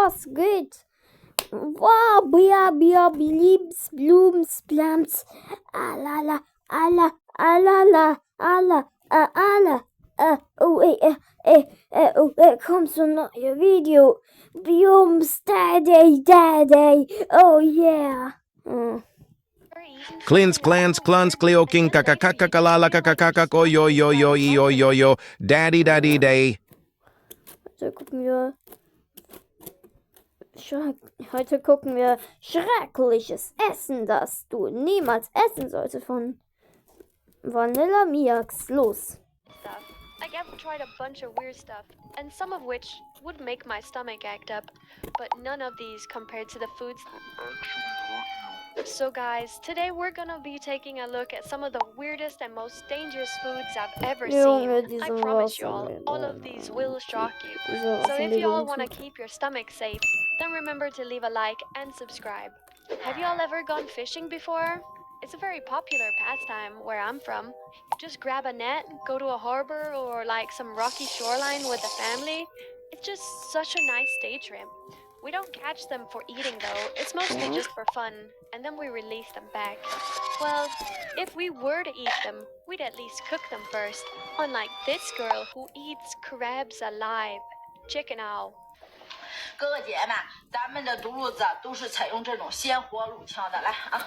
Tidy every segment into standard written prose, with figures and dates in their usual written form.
was geht? Wow, Bia, Liebs, Blums, Plams, alala, kommt so ein neues Video. Blums, Daddy, oh yeah. Klins, clans, cluns, Cleo, King, Kakakakalala, Kakakako, yo, Daddy, day. Heute gucken wir schreckliches Essen, das du niemals essen solltest von Vanilla Miax. Los. Like, I've tried a bunch of weird stuff, and some of which would make my stomach act up, but none of these compared to the foods. So guys, today we're gonna be taking a look at some of the weirdest and most dangerous foods I've ever seen. I promise y'all, all of these will shock you. So if y'all want to keep your stomach safe, then remember to leave a like and subscribe. Have y'all ever gone fishing before? It's a very popular pastime where I'm from. You just grab a net, go to a harbor or like some rocky shoreline with the family. It's just such a nice day trip. We don't catch them for eating though, it's mostly just for fun, and then we release them back. Well, if we were to eat them, we'd at least cook them first, unlike this girl who eats crabs alive. Chicken owl. 哥哥姐们，咱们的毒路子都是采用这种鲜活卤枪的，来啊！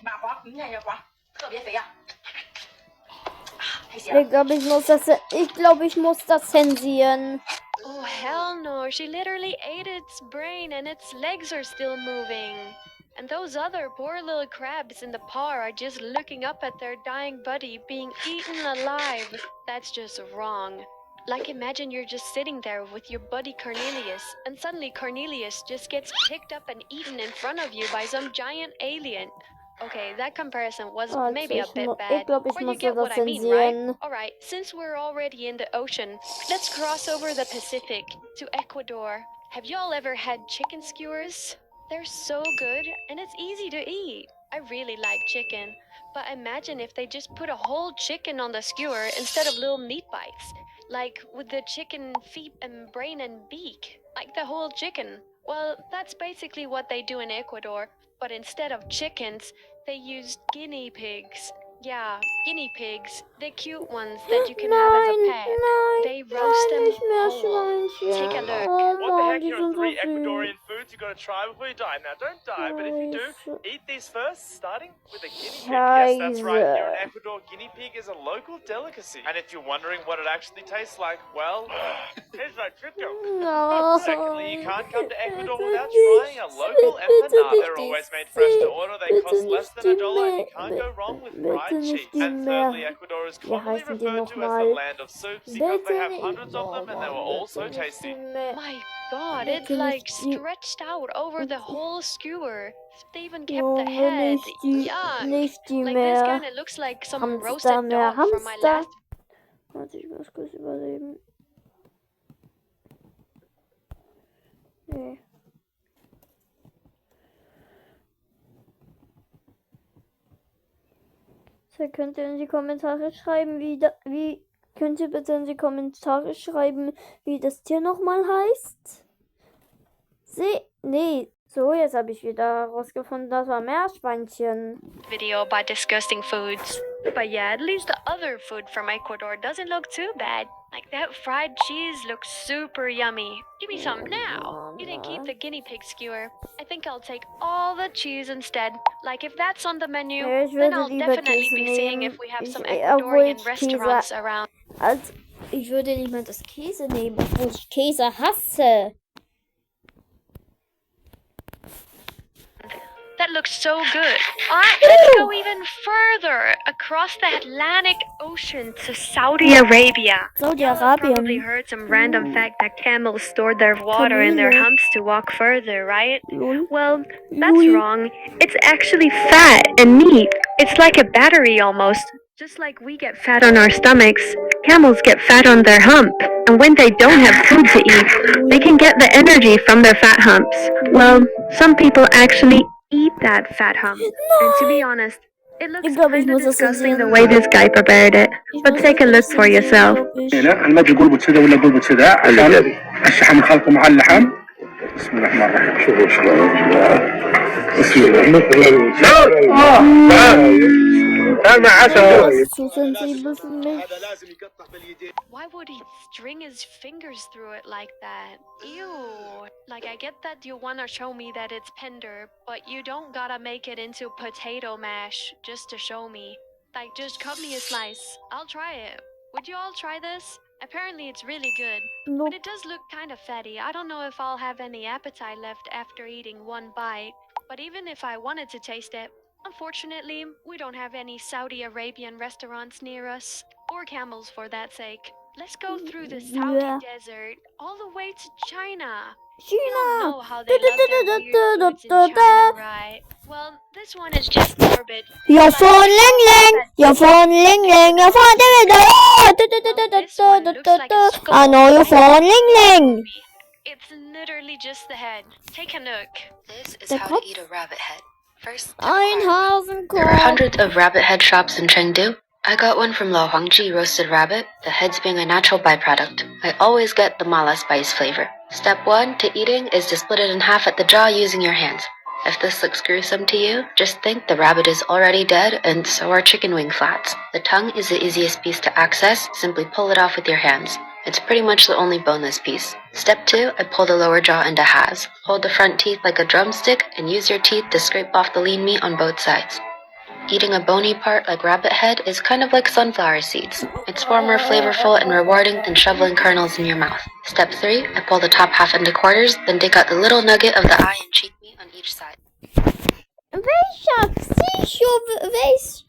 麻黄，你看这黄，特别肥呀。Ich glaube, ich muss das zensieren. Oh, hell no. She literally ate its brain and its legs are still moving. And those other poor little crabs in the paw are just looking up at their dying buddy being eaten alive. That's just wrong. Like, imagine you're just sitting there with your buddy Cornelius, and suddenly Cornelius just gets picked up and eaten in front of you by some giant alien. Okay, that comparison was maybe a bit bad, but you get what I mean, right? Alright, since we're already in the ocean, let's cross over the Pacific to Ecuador. Have y'all ever had chicken skewers? They're so good, and it's easy to eat. I really like chicken, but imagine if they just put a whole chicken on the skewer instead of little meat bites. Like, with the chicken feet and brain and beak. Like the whole chicken. Well, that's basically what they do in Ecuador. But instead of chickens, they use guinea pigs. Yeah, guinea pigs. The cute ones that you can have as a pet. They roast them whole. Take a look. What the heck, here are 3 Ecuadorian foods you gotta try before you die. Now, don't die, but if you do, eat these first, starting with a guinea pig. Yes, that's right. Here in Ecuador, guinea pig is a local delicacy. And if you're wondering what it actually tastes like, well, tastes like chicken. Secondly, you can't come to Ecuador without trying a local empanada. They're always made fresh to order, they cost less than $1, and you can't go wrong with fried cheese. And thirdly, Ecuador is commonly referred to as the land of soups because they have hundreds of them and they were all so tasty. My god, it's like stretched out over the whole skewer. They even kept the head. Yuck. Like this kinda looks like some roasted dog from my last... Warte, ich muss kurz überleben. Nee. So, könnt ihr in die Kommentare schreiben, könnt ihr bitte in die Kommentare schreiben, wie das Tier nochmal heißt? Nee. So, jetzt habe ich wieder rausgefunden, das war Meerschweinchen. Video about disgusting foods. But yeah, at least the other food from Ecuador doesn't look too bad. Like that fried cheese looks super yummy. Give me some now. You didn't keep the guinea pig skewer. I think I'll take all the cheese instead. Like if that's on the menu, then I'll definitely be seeing if we have some Ecuadorian restaurants around. Also, ich würde lieber das Käse nehmen, obwohl ich Käse hasse. That looks so good. Let's go even further across the Atlantic Ocean to Saudi Arabia. Y'all probably heard some random fact that camels stored their water in their humps to walk further, right? Well, that's wrong. It's actually fat and meat. It's like a battery almost. Just like we get fat on our stomachs, camels get fat on their hump. And when they don't have food to eat, they can get the energy from their fat humps. Well, some people actually eat that fat hump. And to be honest, it looks kind of disgusting the way this guy prepared it. But take a look for yourself. الشحم خلطه مع اللحم. بسم الله الرحمن الرحيم. شوفوا شلون بسم الله. Why would he string his fingers through it like that? Ew. Like, I get that you wanna show me that it's tender, but you don't gotta make it into potato mash just to show me. Like, just cut me a slice. I'll try it. Would you all try this? Apparently it's really good. Nope. But it does look kind of fatty. I don't know if I'll have any appetite left after eating one bite. But even if I wanted to taste it, unfortunately, we don't have any Saudi Arabian restaurants near us. Or camels for that sake. Let's go through the Saudi Yeah. desert all the way to China. You China. all know how they love their weird foods in China, right? Well, this one is just morbid. Your phone ling ling. Your phone ling ling. Your phone I know your phone ling ling. It's literally just the head. Take a look. This is The how cup? to eat a rabbit head. First, Einhausen there are hundreds of rabbit head shops in Chengdu. I got one from La Huangji roasted rabbit, the heads being a natural byproduct. I always get the mala spice flavor. Step 1 to eating is to split it in half at the jaw using your hands. If this looks gruesome to you, just think the rabbit is already dead and so are chicken wing flats. The tongue is the easiest piece to access, simply pull it off with your hands. It's pretty much the only boneless piece. Step 2, I pull the lower jaw into halves. Hold the front teeth like a drumstick and use your teeth to scrape off the lean meat on both sides. Eating a bony part like rabbit head is kind of like sunflower seeds. It's far more flavorful and rewarding than shoveling kernels in your mouth. Step 3, I pull the top half into quarters, then dig out the little nugget of the eye and cheek meat on each side.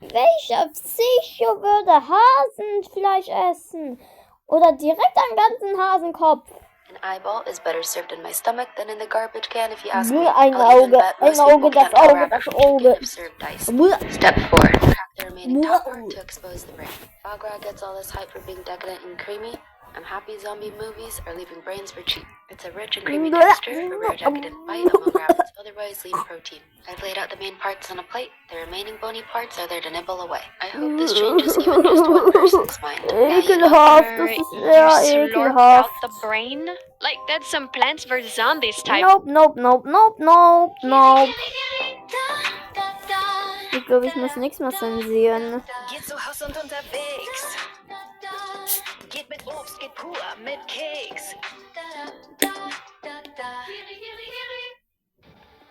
Welcher Psycho würde Hasenfleisch essen? Oder direkt einen ganzen Hasenkopf? An eyeball is better served in my stomach than in the garbage can if you ask me. Ein I'll even Auge, bet ein most people Auge, das can't tell Auge, rabbit das from chicken Auge. if served diced. Step 4, crack the remaining top part to expose the brain. Foie gras gets all this hype for being decadent and creamy. I'm happy zombie movies are leaving brains for cheap. It's a rich and creamy texture, a rare decadent bite among rabbit's otherwise lean protein. I've laid out the main parts on a plate. The remaining bony parts are there to nibble away. I hope this changes even just one person's mind. Now you know. Ekelhaft, das ist sehr You slurped out ekelhaft. the brain? Like, that's some Plants vs. Zombies type. Nope. Ich glaube, ich muss nichts mehr zensieren. Geht zu Haus und unterwegs. Geht mit Obst, geht pur, mit Keks.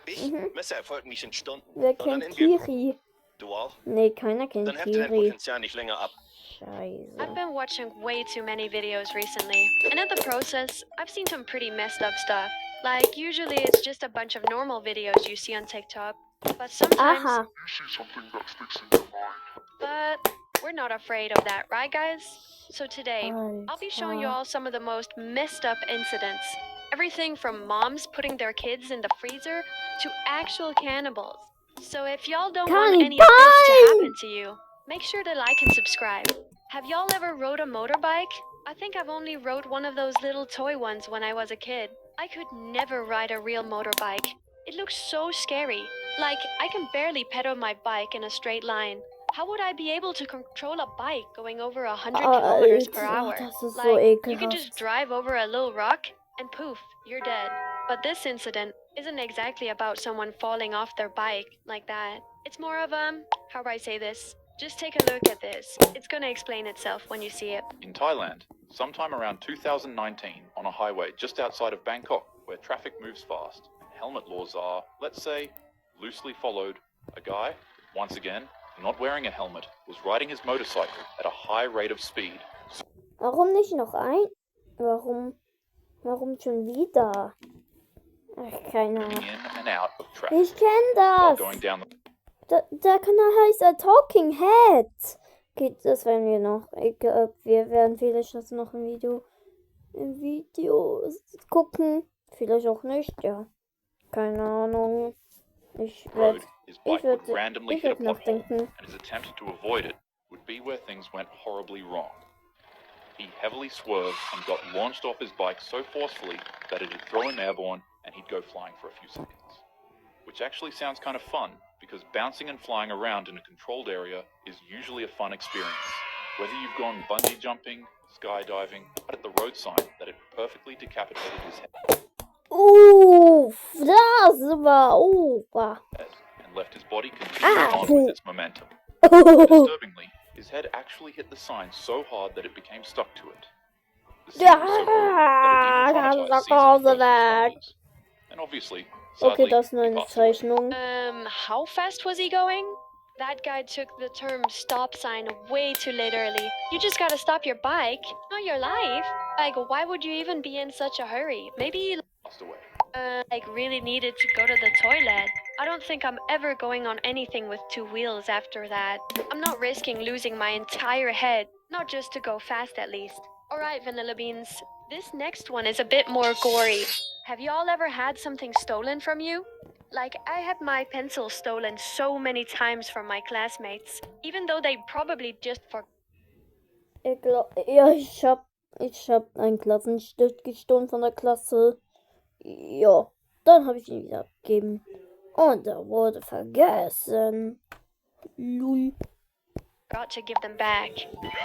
Ich Messer folgt mich in Stunden. Wer kennt Kiri? Du auch? Nee, keiner kennt Dann heftet dein Kiri. Potenzial nicht länger ab. Scheiße. I've been watching way too many videos recently, and in the process, I've seen some pretty messed up stuff. Like, usually it's just a bunch of normal videos you see on TikTok, but sometimes... Aha. You see something that sticks in your mind. But we're not afraid of that, right guys? So today, I'll be showing you all some of the most messed up incidents. Everything from moms putting their kids in the freezer to actual cannibals. So if y'all don't want any of this to happen to you, make sure to like and subscribe. Have y'all ever rode a motorbike? I think I've only rode one of those little toy ones when I was a kid. I could never ride a real motorbike. It looks so scary. Like, I can barely pedal my bike in a straight line. How would I be able to control a bike going over 100 kilometers per hour? Like, you can just drive over a little rock and poof, you're dead. But this incident isn't exactly about someone falling off their bike like that. It's more of how do I say this? Just take a look at this. It's gonna explain itself when you see it. In Thailand, sometime around 2019, on a highway just outside of Bangkok, where traffic moves fast, helmet laws are, let's say, loosely followed, a guy, once again, not wearing a helmet, was riding his motorcycle at a high rate of speed. Warum nicht noch ein? Warum schon wieder? Ach, keine Ahnung. In and out of traffic. Ich kenn While das. going down the Der Kanal heißt A Talking Head. Geht, das werden wir noch. Wir werden vielleicht das noch im Video gucken. Vielleicht auch nicht, ja. Keine Ahnung. Ich road, his bike would würde randomly hit a pothole, nachdenken. and his attempt to avoid it would be where things went horribly wrong. He heavily swerved and got launched off his bike so forcefully that it'd throw him airborne and he'd go flying for a few seconds. Which actually sounds kind of fun, because bouncing and flying around in a controlled area is usually a fun experience. Whether you've gone bungee jumping, skydiving, right at the road sign that had perfectly decapitated his head Das war over. and left his body continuing on with its momentum. Disturbingly, his head actually hit the sign so hard that it became stuck to it. The scene was so brutal that it even traumatized seasoned first responders. And obviously, sadly, das ist nur he eine passed away. Zeichnung. How fast was he going? That guy took the term stop sign way too literally. You just gotta stop your bike, not your life. Like, why would you even be in such a hurry? Maybe he Passed away. really needed to go to the toilet. I don't think I'm ever going on anything with two wheels after that. I'm not risking losing my entire head, not just to go fast at least. Alright, Vanilla Beans, this next one is a bit more gory. Have you all ever had something stolen from you? Like, I had my pencil stolen so many times from my classmates, even though they probably just forgot. Ja, ich hab einen Klassenstift gestohlen von der Klasse. Ja, dann habe ich ihn wieder abgegeben. Und er wurde vergessen. Lul. Got to give them back.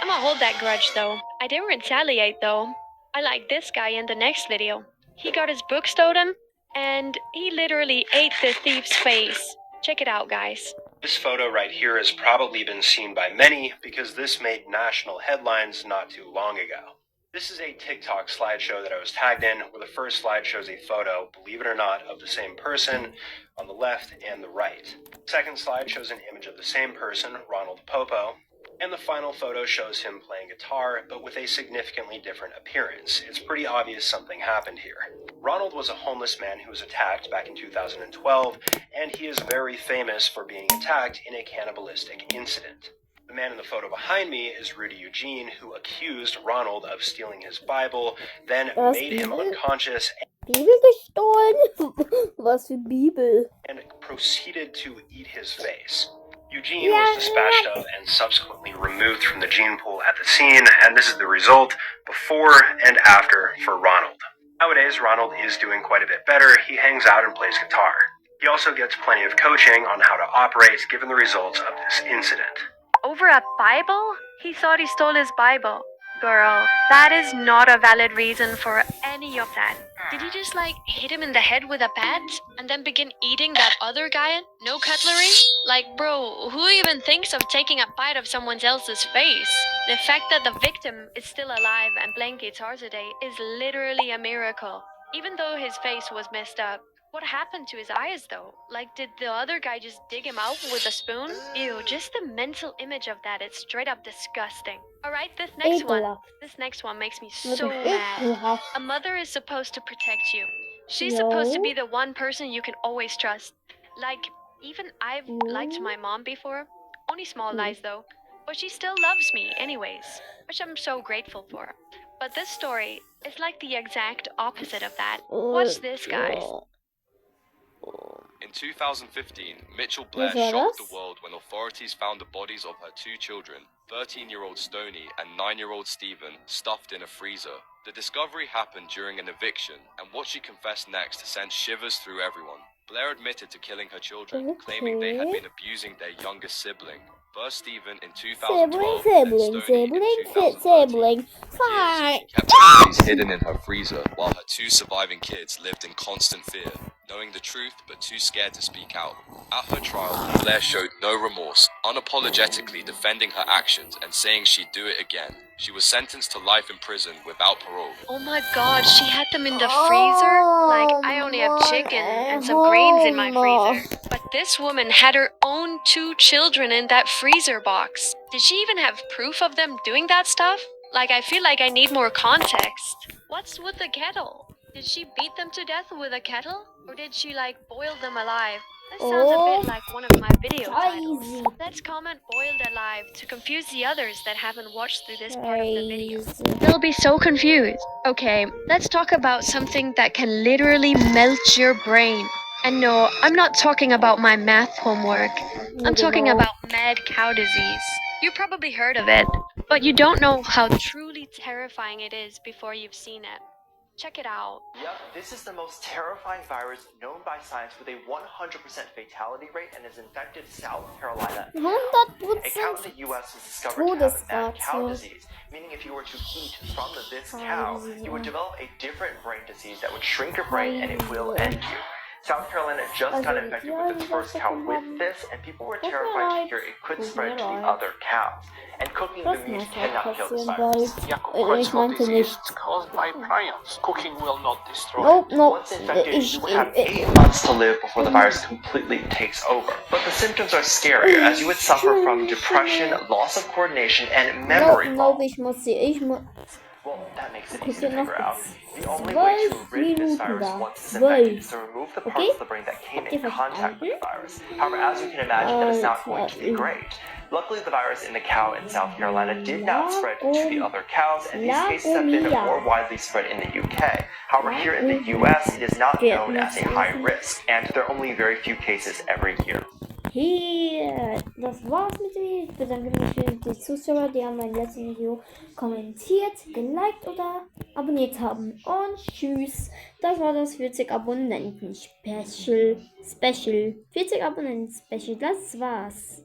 I'm gonna hold that grudge though. I didn't retaliate though. I like this guy in the next video. He got his book stolen, and he literally ate the thief's face. Check it out, guys. This photo right here has probably been seen by many because this made national headlines not too long ago. This is a TikTok slideshow that I was tagged in, where the first slide shows a photo, believe it or not, of the same person on the left and the right. The second slide shows an image of the same person, Ronald Popo, and the final photo shows him playing guitar, but with a significantly different appearance. It's pretty obvious something happened here. Ronald was a homeless man who was attacked back in 2012, and he is very famous for being attacked in a cannibalistic incident. The man in the photo behind me is Rudy Eugene, who accused Ronald of stealing his Bible, then made him unconscious Bibel gestohlen? Was für Bibel? And proceeded to eat his face. Eugene was dispatched of and subsequently removed from the gene pool at the scene, and this is the result before and after for Ronald. Nowadays, Ronald is doing quite a bit better. He hangs out and plays guitar. He also gets plenty of coaching on how to operate given the results of this incident. Over a Bible? He thought he stole his Bible. Girl, that is not a valid reason for any of that. Did he just hit him in the head with a bat and then begin eating that other guy? No cutlery? Like, bro, who even thinks of taking a bite of someone else's face? The fact that the victim is still alive and playing guitar today is literally a miracle. Even though his face was messed up. What happened to his eyes, though? Like, did the other guy just dig him out with a spoon? Ew, just the mental image of that, it's straight up disgusting. Alright, this next one makes me so mad. A mother is supposed to protect you. She's supposed to be the one person you can always trust. Like, even I've lied to my mom before. Only small lies, though. But she still loves me anyways, which I'm so grateful for. But this story is like the exact opposite of that. Watch this, guys. In 2015, Mitchell Blair shocked the world when authorities found the bodies of her two children, 13-year-old Stoney and 9-year-old Stephen, stuffed in a freezer. The discovery happened during an eviction, and what she confessed next sent shivers through everyone. Blair admitted to killing her children, claiming they had been abusing their youngest sibling. First Stephen in 2012, then Stoney in 2013. She kept her bodies hidden in her freezer, while her two surviving kids lived in constant fear, knowing the truth but too scared to speak out. At her trial, Blair showed no remorse, unapologetically defending her actions and saying she'd do it again. She was sentenced to life in prison without parole. Oh my god, she had them in the freezer? Like, I only have chicken and some grains in my freezer. But this woman had her own two children in that freezer box. Did she even have proof of them doing that stuff? Like, I feel like I need more context. What's with the kettle? Did she beat them to death with a kettle? Or did she, boil them alive? That sounds a bit like one of my video titles. Let's comment boiled alive to confuse the others that haven't watched through this part of the video. They'll be so confused. Okay, let's talk about something that can literally melt your brain. And no, I'm not talking about my math homework. I'm talking about mad cow disease. You probably heard of it, but you don't know how truly terrifying it is before you've seen it. Check it out. Yep, this is the most terrifying virus known by science with a 100% fatality rate and has infected South Carolina. A cow in the U.S. was discovered to have mad cow disease, meaning if you were to eat from this cow, you would develop a different brain disease that would shrink your brain and it will end you. South Carolina just got infected with its first cow with this, and people were terrified to hear it could spread to the other cows. And cooking the meat cannot kill this virus. It's caused by prions. Cooking will not destroy it. Once infected, you would have 8 months to live before the virus completely takes over. But the symptoms are scarier, as you would suffer from depression, loss of coordination, and memory loss. Well, that makes it easy to figure out. The only way to rid this virus once it's infected is to remove the parts of the brain that came in contact with the virus. However, as you can imagine, that is not going to be great. Luckily, the virus in the cow in South Carolina did not spread to the other cows, and these cases have been more widely spread in the UK. However, here in the US, it is not known as a high risk, and there are only very few cases every year. Hier, das war's mit dem Video. Ich bedanke mich für die Zuschauer, die an meinem letzten Video kommentiert, geliked oder abonniert haben. Und tschüss. Das war das 40 Abonnenten Special. 40 Abonnenten Special, das war's.